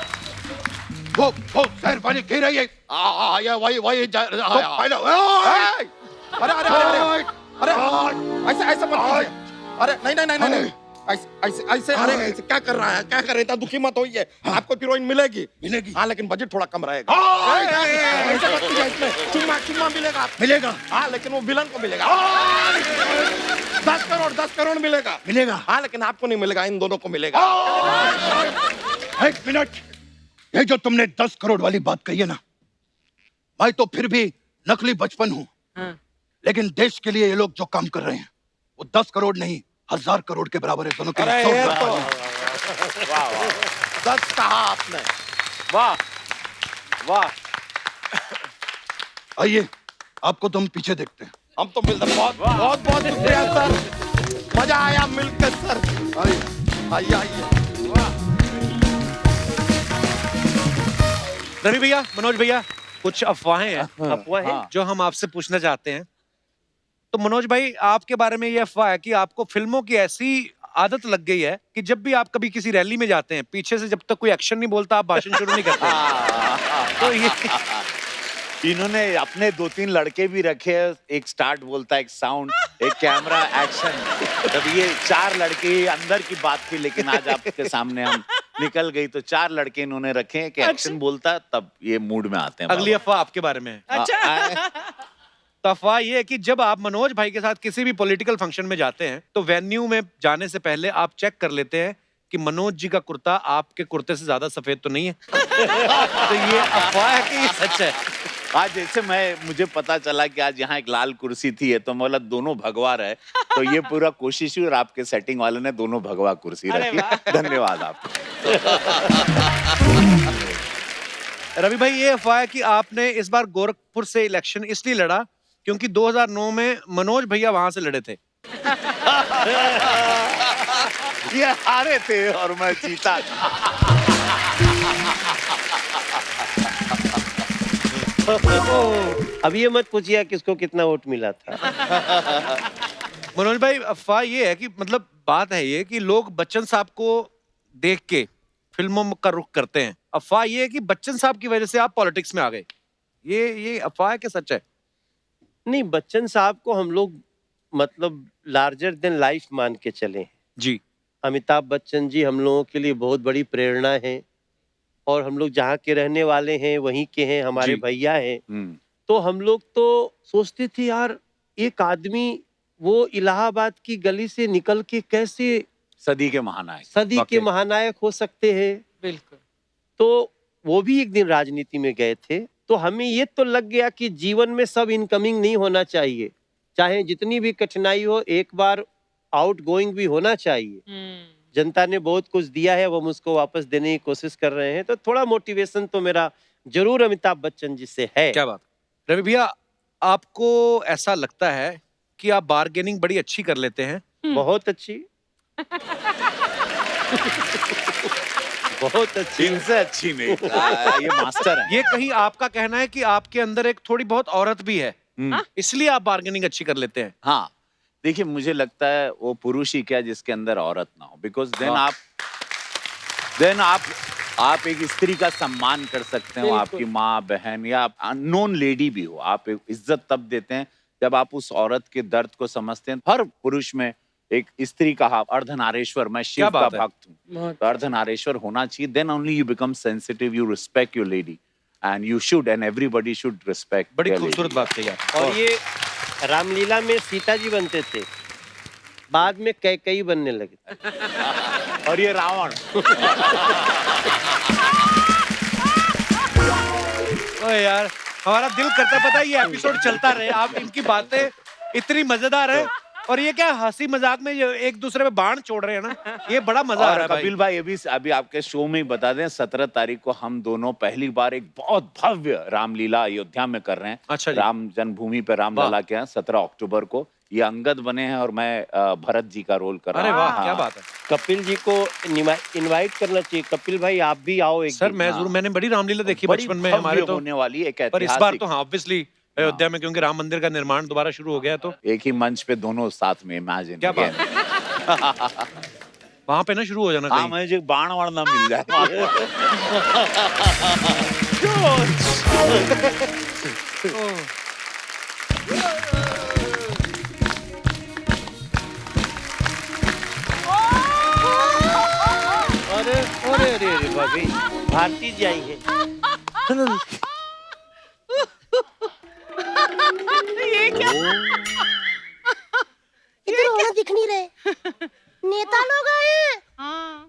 वो शहर वाली खीर है ये। ये वही पहले अरे अरे अरे अरे ऐसे ऐसे मत कीजिए। अरे नहीं ऐसे अरे ऐसे क्या कर रहा है, क्या कर रहे थे? दुखी मत होइए, आपको हीरोइन मिलेगी। मिलेगी। हाँ लेकिन बजट थोड़ा कम रहेगा। ऐसे मत कीजिए, इसमें चुम्मा मिलेगा। मिलेगा। हाँ लेकिन वो विलन को मिलेगा। 10 करोड़ मिलेगा। मिलेगा। हाँ लेकिन आपको नहीं मिलेगा, इन दोनों को मिलेगा। 1 मिनट, ये जो तुमने 10 करोड़ वाली बात कही है ना, मैं तो फिर भी नकली बचपन हूँ। लेकिन देश के लिए ये लोग जो काम कर रहे हैं वो 10 करोड़ नहीं 1000 करोड़ के बराबर है। दोनों के अरे लिए ये 100 तो वाह वाह 10 कहा आपने। वाह वाह। आइए आपको तो हम पीछे देखते हैं। हम तो मिलते बहुत बहुत बहुत शुक्रिया सर, मजा आया मिलकर सर। आइए आइए। रवि भैया, मनोज भैया, कुछ अफवाहें हैं अफवाहें? जो हम आपसे पूछना चाहते हैं। तो मनोज भाई आपके बारे में ये अफवाह है कि आपको फिल्मों की ऐसी आदत लग गई है कि जब भी आप कभी किसी रैली में जाते हैं, पीछे से जब तक कोई एक्शन नहीं बोलता आप भाषण शुरू नहीं करते। तो ये इन्होंने अपने 2-3 लड़के भी रखे हैं, एक स्टार्ट बोलता है, एक साउंड, एक कैमरा, एक्शन। तब ये 4 लड़के अंदर की बात थी, लेकिन आज आपके सामने हम निकल गई तो 4 लड़के इन्होंने रखे हैं कि एक्शन बोलता तब ये मूड में आते हैं। अगली अफवाह आपके बारे में है। अच्छा। तो अफवाह ये है कि जब आप मनोज भाई के साथ किसी भी पॉलिटिकल फंक्शन में जाते हैं तो वेन्यू में जाने से पहले आप चेक कर लेते हैं कि मनोज जी का कुर्ता आपके कुर्ते से ज्यादा सफेद तो नहीं है। तो ये अफवाह है कि ये सच है? आज जैसे मुझे पता चला कि आज यहाँ एक लाल कुर्सी थी, तो मैं बोला दोनों भगवा रहे, तो ये पूरा कोशिश हुई और आपके सेटिंग वाले ने दोनों भगवा कुर्सी रखी। धन्यवाद आपको। रवि भाई ये अफवाह है कि आपने इस बार गोरखपुर से इलेक्शन इसलिए लड़ा क्योंकि 2009 में मनोज भैया वहां से लड़े थे। ये हारे थे और मैं जीता था। अब ये मत पूछिए किसको कितना वोट मिला था। मनोज भाई, अफवाह ये है कि मतलब बात है ये कि लोग बच्चन साहब को देख के फिल्मों का रुख करते हैं। अफवाह ये है कि बच्चन साहब की वजह से आप पॉलिटिक्स में आ गए। ये अफवाह है कि सच है? नहीं, बच्चन साहब को हम लोग मतलब लार्जर देन लाइफ मान के चले हैं जी। अमिताभ बच्चन जी हम लोगों के लिए बहुत बड़ी प्रेरणा है, और हम लोग जहाँ के रहने वाले हैं वहीं के हैं, हमारे जी। भैया हैं। तो हम लोग तो सोचते थे यार एक आदमी वो इलाहाबाद की गली से निकल के कैसे सदी के महानायक, सदी के महानायक हो सकते हैं। बिल्कुल। तो वो भी एक दिन राजनीति में गए थे, तो हमें ये तो लग गया कि जीवन में सब इनकमिंग नहीं होना चाहिए, चाहे जितनी भी कठिनाई हो एक बार आउट गोइंग भी होना चाहिए। जनता ने बहुत कुछ दिया है, वो मुझको वापस देने की कोशिश कर रहे हैं, तो थोड़ा मोटिवेशन तो मेरा जरूर अमिताभ बच्चन जी से है। क्या बात। रवि भैया, आपको ऐसा लगता है कि आप बार्गेनिंग बड़ी अच्छी कर लेते हैं? बहुत अच्छी। बहुत अच्छी। इनसे अच्छी नहीं। ये मास्टर है। ये कहीं आपका कहना है कि आपके अंदर एक थोड़ी बहुत औरत भी है, इसलिए आप बार्गेनिंग अच्छी कर लेते हैं? हाँ, देखिए मुझे लगता है वो पुरुष ही क्या जिसके अंदर औरत ना हो, बिकॉज देन आप एक स्त्री का सम्मान कर सकते हो, आपकी माँ बहन या अननोन लेडी भी हो, आप एक इज्जत तब देते हैं जब आप उस औरत के दर्द को समझते हैं। हर पुरुष में एक स्त्री का अर्धनारेश्वर, मैं शिव का भक्त हूँ, तो अर्धनारेश्वर होना चाहिए। Then only you become sensitive, you respect your lady, and you should, and everybody should respect. बड़ी खूबसूरत बात कही आप। और ये रामलीला में सीता जी बनते थे, बाद में कैकई बनने लगे, और ये रावण। ओए यार, हमारा दिल करता पता है ये एपिसोड चलता रहे, आप इनकी बातें इतनी मजेदार है, और ये क्या हंसी मजाक में ये एक दूसरे पे बाण छोड़ रहे हैं ना, ये बड़ा मजा आ रहा है भाई। कपिल भाई अभी आपके शो में ही बता दें, 17 तारीख को हम दोनों पहली बार एक बहुत भव्य रामलीला अयोध्या में कर रहे हैं। अच्छा जी। राम जन्मभूमि पे रामलला के हैं 17 अक्टूबर को। ये अंगद बने हैं और मैं भरत जी का रोल कर रहा हूँ। अरे वाह, क्या बात है। कपिल जी को इनवाइट करना चाहिए। कपिल भाई आप भी आओ एक सर, मैं जरूर, मैंने बड़ी रामलीला देखी बचपन में हमारे, तो होने वाली एक पर इस बार तो हाँ ऑब्वियसली अयोध्या में, क्योंकि राम मंदिर का निर्माण दोबारा शुरू हो गया, तो एक ही मंच पे दोनों साथ में, इमेजिन। क्या बात है। वहां पे ना शुरू हो जाना हाँ, मुझे बाण वाण ना मिल जाए। अरे अरे अरे अरे भाभी, भारती जी आई है। ये क्या? इधर वहाँ दिख नहीं रहे। नेता लोग आए हैं।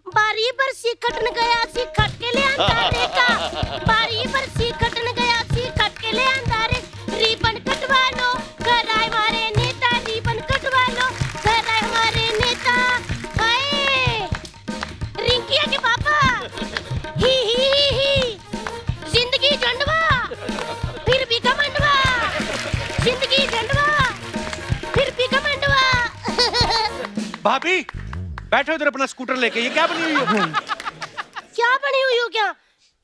बारी पर सिखट न गया, सिखट के ले अंधारे का। बारी पर सिखट न गया, सिखट के ले अंधारे। रिबन कटवा लो, घर आए हमारे नेता। रिबन कटवा लो, घर आए हमारे नेता। हाय रिंकिया के पापा, ही जिंदगी झंडवा, फिर भी घमंडवा। जिंदगी झंडवा, फिर भी घमंडवा। भाभी बैठो इधर अपना स्कूटर लेके, ये क्या बनी हुई हो? क्या बनी हुई हो क्या?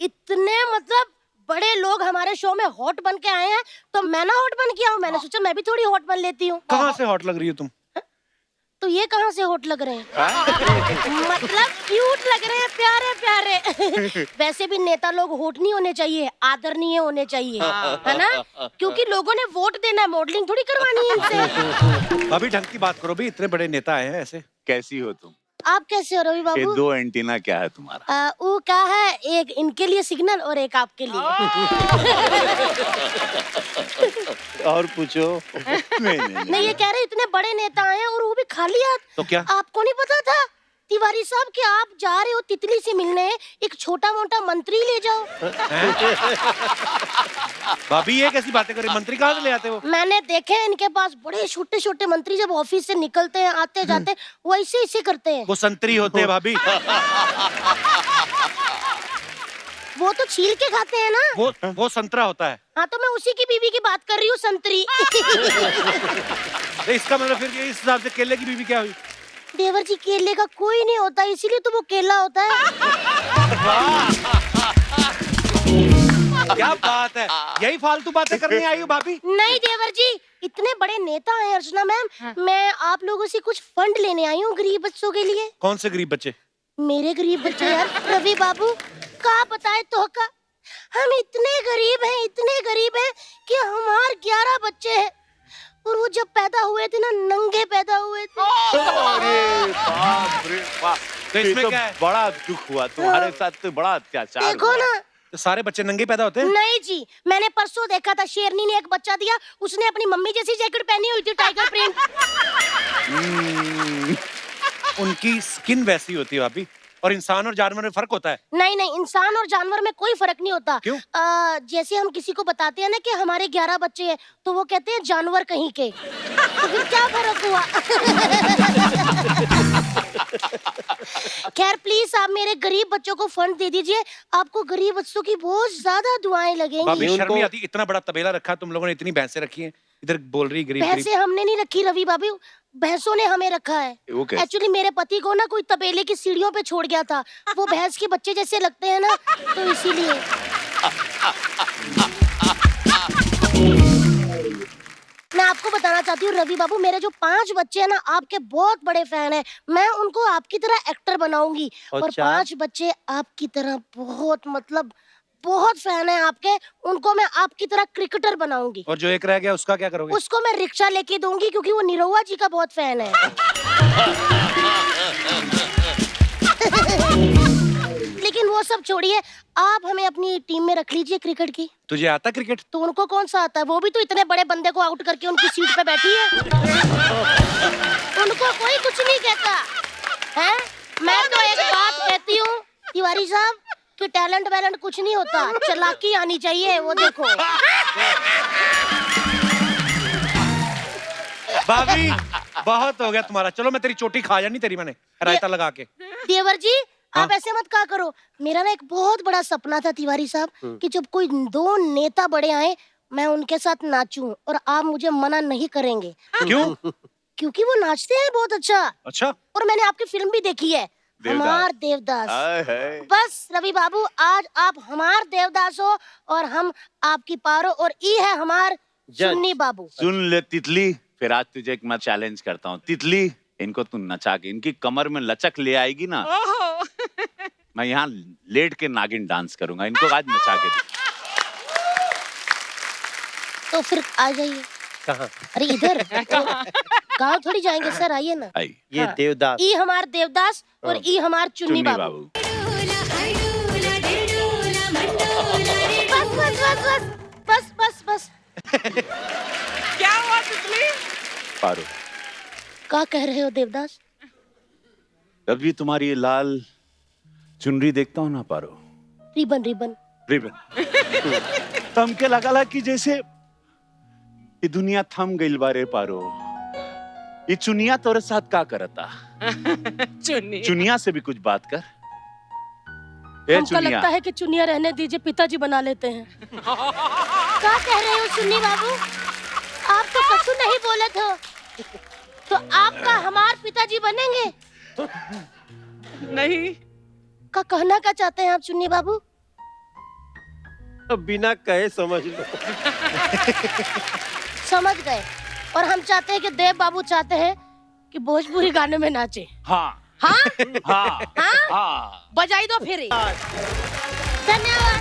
इतने मतलब बड़े लोग हमारे शो में हॉट बन के आए हैं, तो मैं ना हॉट बन के आऊं। मैंने सोचा मैं भी थोड़ी हॉट बन लेती हूँ। कहाँ से हॉट लग रही हो तुम? तो ये कहाँ से हॉट लग रहे हैं? मतलब क्यूट लग रहे हैं, प्यारे प्यारे। वैसे भी नेता लोग हॉट नहीं होने चाहिए, आदरणीय होने चाहिए, है ना? क्योंकि लोगों ने वोट देना है, मॉडलिंग थोड़ी करवानी है इनसे। भाभी ढंग की बात करो भी, इतने बड़े नेता आए हैं ऐसे। कैसी हो तुम? आप कैसे हो रवि ये बाबू? 2 एंटीना क्या है तुम्हारा? वो क्या है, एक इनके लिए सिग्नल और एक आपके लिए। और पूछो। नहीं, ये कह रहे इतने बड़े नेता आए हैं और वो भी खाली हाथ। तो क्या? आपको नहीं पता था तिवारी साहब कि आप जा रहे हो तितली से मिलने, एक छोटा मोटा मंत्री ले जाओ। भाभी ये कैसी बातें करी, मंत्री कहाँ से ले आते हो? मैंने देखे हैं इनके पास बड़े छोटे छोटे मंत्री, जब ऑफिस से निकलते हैं आते जाते वो ऐसे ऐसे करते हैं। वो संतरी होते हैं भाभी। वो तो छील के खाते हैं ना। वो संतरा होता है। हाँ, तो मैं उसी की बीवी की बात कर रही हूँ, संतरी। तो इसका मतलब फिर इस हिसाब से केले की बीवी क्या हुई? देवर जी, केले का कोई नहीं होता, इसीलिए तो वो केला होता है। क्या बात है, यही फालतू बातें करने आई हो भाभी? नहीं देवर जी, इतने बड़े नेता हैं अर्चना मैम, मैं आप लोगों से कुछ फंड लेने आई हूँ गरीब बच्चों के लिए। कौन से गरीब बच्चे? मेरे गरीब बच्चे यार, रवि बाबू का बताए तो का, हम इतने गरीब हैं कि हमारे 11 बच्चे हैं और वो जब पैदा हुए थे ना नंगे पैदा हुए थे। अरे बाप रे बाप, तो ये इसमें तो क्या है? बड़ा दुख हुआ तुम्हारे साथ, तो बड़ा अत्याचार देखो हुआ। ना। तो सारे बच्चे नंगे पैदा होते हैं? नहीं जी, मैंने परसों देखा था, शेरनी ने एक बच्चा दिया, उसने अपनी मम्मी जैसी जैकेट पहनी हुई थी, टाइगर प्रिंट। उनकी स्किन वैसी होती है भाभी, और इंसान और जानवर में फर्क होता है। नहीं नहीं, इंसान और जानवर में कोई फर्क नहीं होता। क्यों? जैसे हम किसी को बताते हैं ना कि हमारे 11 बच्चे हैं, तो वो कहते हैं जानवर कहीं के, तो फिर क्या फर्क हुआ? खैर प्लीज आप मेरे गरीब बच्चों को फंड दे दीजिए, आपको गरीब बच्चों की बहुत ज्यादा दुआएं लगेंगी। भाभी शर्म नहीं आती? इतना बड़ा तबेला रखा तुम लोगों ने, इतनी भैंसें रखी हैं, इधर बोल रही गरीब भैंसे गरीब। हमने नहीं रखी रवि बाबू, भैंसों ने हमें रखा है। वो कैसे? एक्चुअली मेरे पति को ना कोई तबेले की सीढ़ियों पे छोड़ गया था, वो भैंस के बच्चे जैसे लगते हैं ना, तो इसीलिए। मैं आपको बताना चाहती हूँ रवि बाबू, मेरे जो 5 बच्चे हैं ना आपके बहुत बड़े फैन हैं, मैं उनको आपकी तरह एक्टर बनाऊंगी, और 5 बच्चे आपकी तरह बहुत मतलब बहुत फैन है आपके, उनको मैं आपकी तरह क्रिकेटर बनाऊंगी। और जो एक रह गया उसका क्या करोगे? उसको मैं रिक्शा लेके दूंगी क्योंकि वो निरहुआ जी का बहुत फैन है। लेकिन वो सब छोड़िए, आप हमें अपनी टीम में रख लीजिए क्रिकेट की। तुझे आता क्रिकेट? तो उनको कौन सा आता है, वो भी तो इतने बड़े बंदे को आउट करके उनकी सीट पे बैठी है। उनको कोई कुछ नहीं कहता है। मैं तो एक बात कहती हूँ तिवारी साहब कि टैलेंट वैलेंट कुछ नहीं होता, चालाकी आनी चाहिए, वो देखो। भाभी बहुत हो गया तुम्हारा, चलो मैं तेरी चोटी खा जानी तेरी, मैंने रायता लगा के। देवर जी हाँ? आप ऐसे मत कहा करो, मेरा ना एक बहुत बड़ा सपना था तिवारी साहब कि जब कोई 2 नेता बड़े आए मैं उनके साथ नाचूं, और आप मुझे मना नहीं करेंगे। क्यों? क्योंकि वो नाचते हैं बहुत अच्छा, अच्छा, और मैंने आपकी फिल्म भी देखी है, हमार देवदास। आए हाय। बस रवि बाबू आज आप हमार देवदास हो और हम आपकी पारो, और ई है हमार चुन्नी बाबू। सुन ले तितली, फिर आज तुझे एक मैं चैलेंज करता हूँ। तितली, इनको तू नचा के इनकी कमर में लचक ले आएगी ना, मैं यहाँ लेट के नागिन डांस करूंगा, इनको आज नचा के दे। तो फिर आ जाइए। कहाँ? अरे इधर गाँव थोड़ी जाएंगे सर, आइए ना। आई ये हाँ। देवदास। ई हमार देवदास और ई हमार चुन्नी चुन्नी बाबू। बाबू। बस बस बस बस बस बस। क्या हुआ तितली? पारो, क्या कह रहे हो देवदास? जब भी तुम्हारी ये लाल चुनरी देखता हूँ ना पारो, रिबन रिबन। रिबन तम के लगा कि जैसे ये दुनिया थम गई बारे पारो। ये चुनिया तोरे साथ का करता? चुन्नी। चुनिया से भी कुछ बात कर। ए हमको चुनिया, लगता है कि चुनिया रहने दीजिए, पिताजी बना लेते हैं। क्या कह रहे हो चुन्नी बाबू? आप तो कछु नहीं बोले थे, तो आपका हमार पिताजी बनेंगे? नहीं। का कहना क्या चाहते हैं आप चुन्नी बाबू? अब बिना कहे समझ लो। समझ गए। और हम चाहते हैं कि देव बाबू चाहते हैं कि भोजपुरी गाने में नाचे। हाँ हाँ हाँ हाँ, हाँ। बजाई दो फिर। धन्यवाद।